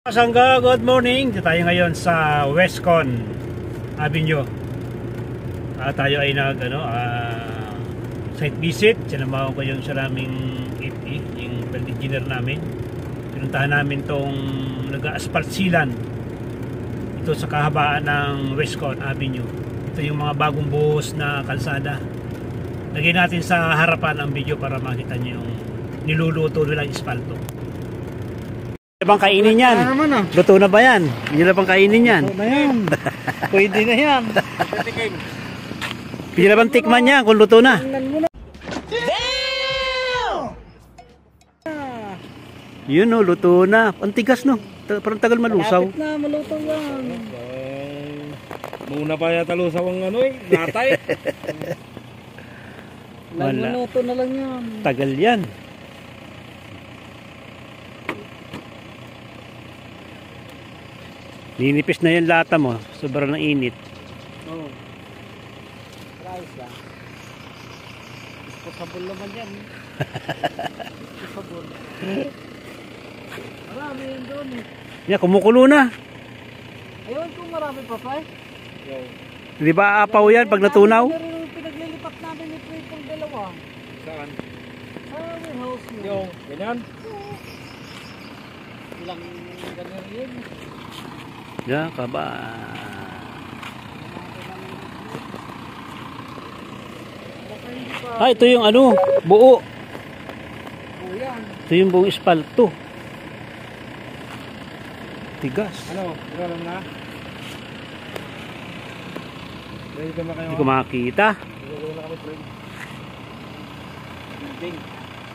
Sangga, good morning. Dito tayo ngayon sa Westcon Avenue. Tayo ay site visit. Sinamahan ko yung sa naming EP, yung build engineer namin. Pinuntahan namin tong nag-asphalt sealan ito sa kahabaan ng Westcon Avenue. Ito yung mga bagong buhos na kalsada. Lagyan natin sa harapan ang video para makita nyo yung niluluto nilang espalto. Bang kainin yan? Luto na ba yan? Hindi na bang kainin yan? Luto na yan. Pwede na yan. Pwede na bang tikman yan kung luto na? Yun o, luto na. Ang tigas no. Parang tagal malusaw. Lapit na, maluto yan. Muna pa yata lusaw ang natay. Wala. Maluto na lang yan. Tagal yan. Ninipis na yung lata mo. Sobrang ng init. Oo. Rice lang. Disposable naman yan. Disposable. Marami yun doon eh. Yan, kumukulo na. Ayun kung marami pa pa eh. Di ba apaw yan pag natunaw? Pero yung pinaglilipat namin ni Triple dalawa. Saan? Sa warehouse mo. Yung ganyan? Ilang ganyan yun. Yan, kaba. Ito yung buo. Oh yan. Ito yung buong espalto. Tigas. Ikaw lang na? Ready ka ba kayo? Hindi ko makakita. Ikaw na kami, friend. Building.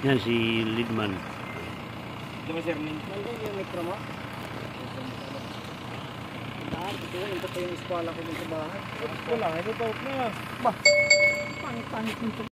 Yan si Lidman. Ito ba, sir? Nandun yung metro mo? Ito pa yung eskwala ko dun sa bahay. Wala, ito tawag na. Bah! Pangit-pangit nito